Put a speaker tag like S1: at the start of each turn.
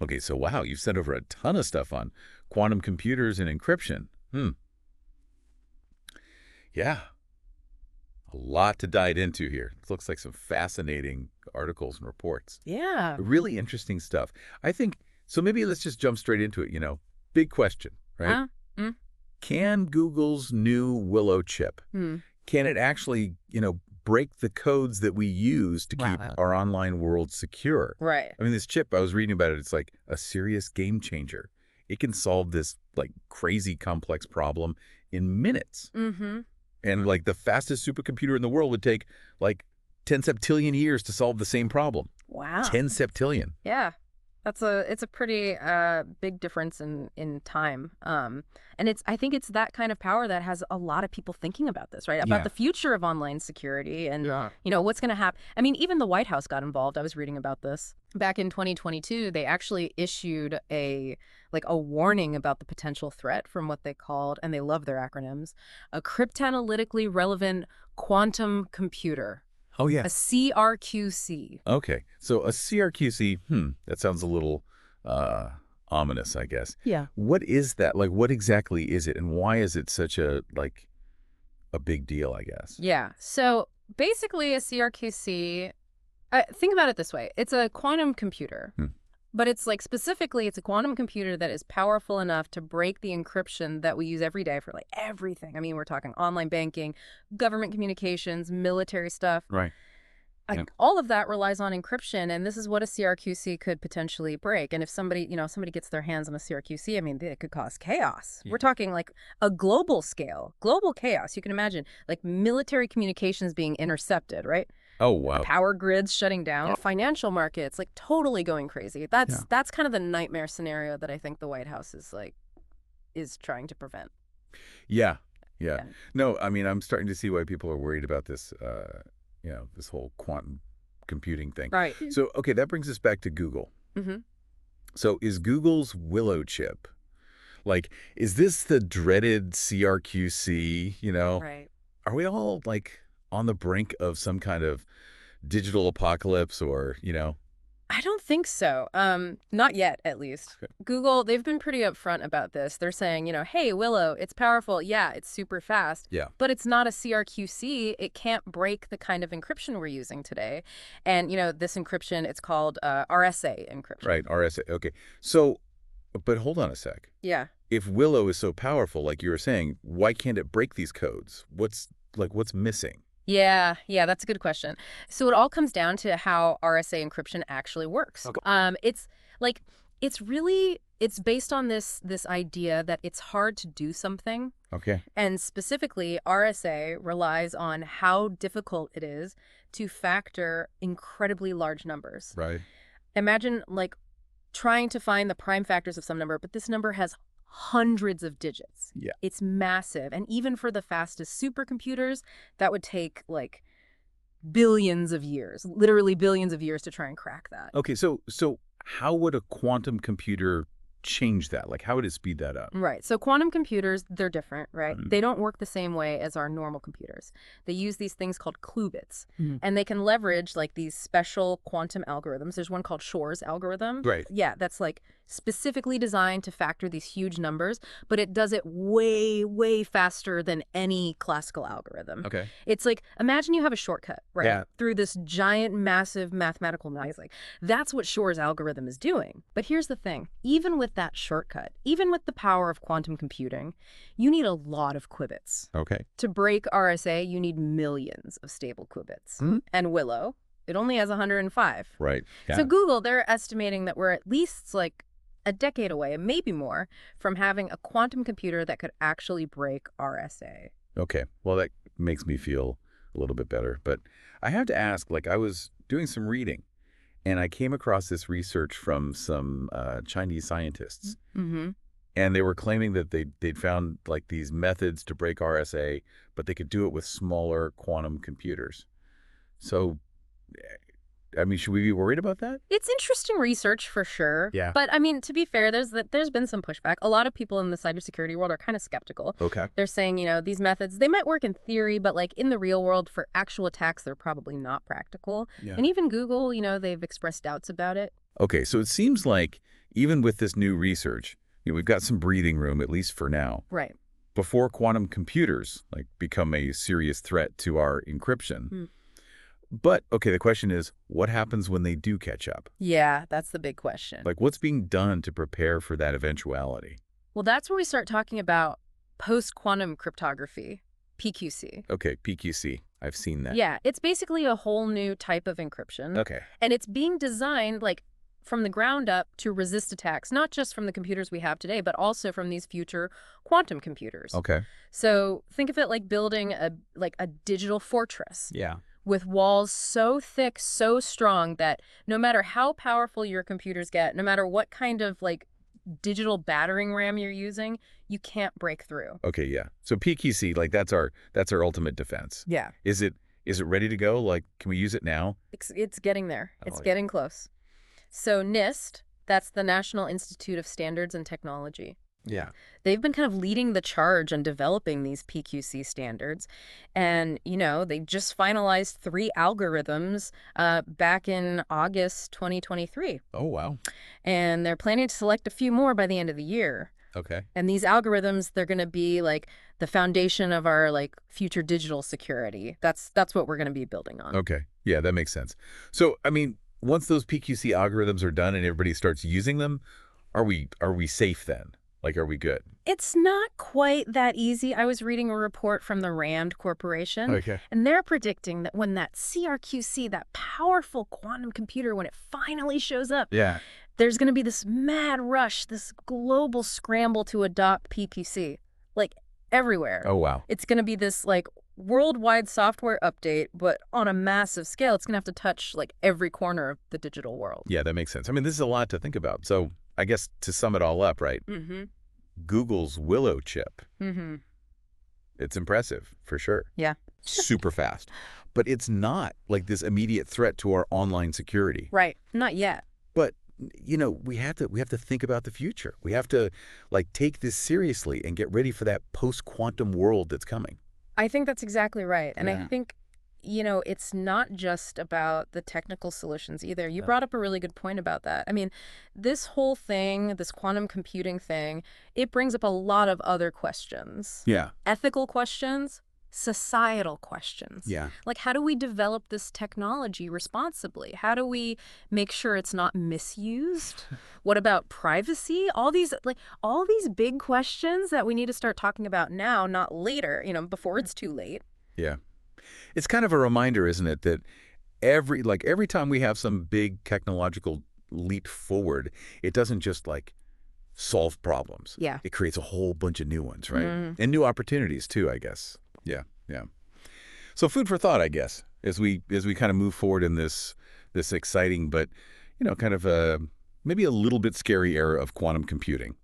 S1: Okay, so wow, you've sent over a ton of stuff on quantum computers and encryption. Yeah, a lot to dive into here. It looks like some fascinating articles and reports.
S2: Yeah.
S1: Really interesting stuff. I think, so maybe let's just jump straight into it, Big question, right?
S2: Uh, mm,
S1: Can Google's new Willow chip,
S2: hmm.
S1: can it actually, break the codes that we use to keep
S2: Wow.
S1: our online world secure?
S2: Right.
S1: I mean, this chip, I was reading about it, it's like a serious game changer. It can solve this like crazy complex problem in minutes.
S2: Mm-hmm.
S1: And like the fastest supercomputer in the world would take like 10 septillion years to solve the same problem.
S2: Wow.
S1: 10 septillion.
S2: Yeah. It's a pretty big difference in time. And I think it's that kind of power that has a lot of people thinking about this, right? About
S1: Yeah.
S2: the future of online security and
S1: Yeah.
S2: what's going to happen. I mean, even the White House got involved. I was reading about this. Back in 2022, they actually issued a warning about the potential threat from what they called, and they love their acronyms, a cryptanalytically relevant quantum computer.
S1: Oh, yeah.
S2: A CRQC.
S1: Okay. So a CRQC, that sounds a little ominous, I guess.
S2: Yeah.
S1: What is that? Like, what exactly is it? And why is it such a big deal, I guess?
S2: Yeah. So basically a CRQC, think about it this way. It's a quantum computer, but it's specifically it's a quantum computer that is powerful enough to break the encryption that we use every day for everything. I mean, we're talking online banking, government communications, military stuff.
S1: Right.
S2: All of that relies on encryption, and this is what a CRQC could potentially break. And if somebody gets their hands on a CRQC, I mean, it could cause chaos.
S1: Yeah.
S2: We're talking a global scale, global chaos. You can imagine military communications being intercepted, right?
S1: Oh, wow.
S2: Power grids shutting down, financial markets totally going crazy. That's kind of the nightmare scenario that I think the White House is trying to prevent.
S1: Yeah. No, I mean, I'm starting to see why people are worried about this, this whole quantum computing thing.
S2: Right.
S1: So, okay, that brings us back to Google.
S2: Mm-hmm.
S1: So is Google's Willow chip, is this the dreaded CRQC,
S2: Right.
S1: Are we all on the brink of some kind of digital apocalypse or,
S2: I don't think so. Not yet, at least.
S1: Okay.
S2: Google, they've been pretty upfront about this. They're saying, hey, Willow, it's powerful. Yeah, it's super fast.
S1: Yeah.
S2: But it's not a CRQC. It can't break the kind of encryption we're using today. And, this encryption, it's called RSA encryption.
S1: Right, RSA. Okay. So, but hold on a sec.
S2: Yeah.
S1: If Willow is so powerful, like you were saying, why can't it break these codes? What's missing?
S2: Yeah, that's a good question. So it all comes down to how RSA encryption actually works.
S1: Okay.
S2: It's based on this idea that it's hard to do something.
S1: Okay.
S2: And specifically, RSA relies on how difficult it is to factor incredibly large numbers.
S1: Right.
S2: Imagine trying to find the prime factors of some number, but this number has hundreds of digits.
S1: Yeah.
S2: It's massive. And even for the fastest supercomputers, that would take billions of years, literally billions of years to try and crack that.
S1: Okay, so how would a quantum computer change that? How would it speed that up?
S2: Right. So quantum computers, they're different, right?
S1: Mm-hmm.
S2: They don't work the same way as our normal computers. They use these things called qubits,
S1: Mm-hmm.
S2: and they can leverage these special quantum algorithms. There's one called Shor's algorithm.
S1: Right.
S2: Yeah, that's specifically designed to factor these huge numbers, but it does it way, way faster than any classical algorithm.
S1: Okay.
S2: It's imagine you have a shortcut, right?
S1: Yeah.
S2: Through this giant, massive mathematical maze. That's what Shor's algorithm is doing. But here's the thing. Even with that shortcut, even with the power of quantum computing, you need a lot of qubits.
S1: Okay.
S2: To break RSA, you need millions of stable qubits.
S1: Mm-hmm.
S2: And Willow, it only has 105.
S1: Right. Yeah.
S2: So Google, they're estimating that we're at least a decade away, and maybe more, from having a quantum computer that could actually break RSA.
S1: Okay. Well, that makes me feel a little bit better. But I have to ask, I was doing some reading, and I came across this research from some Chinese scientists.
S2: Mm-hmm.
S1: And they were claiming that they'd found these methods to break RSA, but they could do it with smaller quantum computers. So, I mean, should we be worried about that?
S2: It's interesting research for sure.
S1: Yeah.
S2: But I mean, to be fair, there's been some pushback. A lot of people in the cybersecurity world are kind of skeptical.
S1: Okay.
S2: They're saying, these methods, they might work in theory, but in the real world for actual attacks, they're probably not practical.
S1: Yeah.
S2: And even Google, they've expressed doubts about it.
S1: Okay, so it seems like even with this new research, we've got some breathing room, at least for now,
S2: Right.
S1: before quantum computers become a serious threat to our encryption.
S2: Hmm.
S1: But, okay, the question is, what happens when they do catch up?
S2: Yeah, that's the big question.
S1: What's being done to prepare for that eventuality?
S2: Well, that's where we start talking about post-quantum cryptography, PQC.
S1: Okay, PQC. I've seen that.
S2: Yeah, it's basically a whole new type of encryption.
S1: Okay.
S2: And it's being designed from the ground up to resist attacks, not just from the computers we have today, but also from these future quantum computers.
S1: Okay.
S2: So think of it like building a digital fortress.
S1: Yeah.
S2: With walls so thick, so strong that no matter how powerful your computers get, no matter what kind of digital battering ram you're using, you can't break through.
S1: Okay, yeah. So PQC, that's our ultimate defense.
S2: Yeah.
S1: Is it ready to go? Can we use it now?
S2: It's getting there.
S1: Oh,
S2: It's
S1: yeah.
S2: getting close. So NIST, that's the National Institute of Standards and Technology.
S1: Yeah.
S2: They've been kind of leading the charge on developing these PQC standards. And, they just finalized 3 algorithms back in August 2023.
S1: Oh, wow.
S2: And they're planning to select a few more by the end of the year.
S1: Okay.
S2: And these algorithms, they're going to be the foundation of our future digital security. That's what we're going to be building on.
S1: Okay. Yeah, that makes sense. So, once those PQC algorithms are done and everybody starts using them, are we safe then? Are we good?
S2: It's not quite that easy. I was reading a report from the RAND Corporation,
S1: Okay.
S2: and they're predicting that when that CRQC, that powerful quantum computer, when it finally shows up,
S1: Yeah.
S2: there's going to be this mad rush, this global scramble to adopt PQC, everywhere.
S1: Oh, wow.
S2: It's going to be this worldwide software update, but on a massive scale. It's going to have to touch every corner of the digital world.
S1: Yeah, that makes sense. This is a lot to think about. So I guess to sum it all up, right?
S2: Mm-hmm.
S1: Google's Willow chip.
S2: Mm-hmm.
S1: It's impressive, for sure.
S2: Yeah.
S1: Super fast. But it's not this immediate threat to our online security.
S2: Right. Not yet.
S1: But, we have to think about the future. We have to take this seriously and get ready for that post-quantum world that's coming.
S2: I think that's exactly right. And
S1: Yeah.
S2: I think, it's not just about the technical solutions either. You brought up a really good point about that. This whole thing, this quantum computing thing, it brings up a lot of other questions.
S1: Yeah.
S2: Ethical questions, societal questions.
S1: Yeah.
S2: How do we develop this technology responsibly? How do we make sure it's not misused? What about privacy? All these big questions that we need to start talking about now, not later, before it's too late.
S1: Yeah. It's kind of a reminder, isn't it, that every time we have some big technological leap forward, it doesn't just solve problems.
S2: Yeah.
S1: It creates a whole bunch of new ones, right?
S2: Mm.
S1: And new opportunities too, I guess. Yeah. Yeah. So food for thought, I guess, as we kind of move forward in this exciting but kind of maybe a little bit scary era of quantum computing.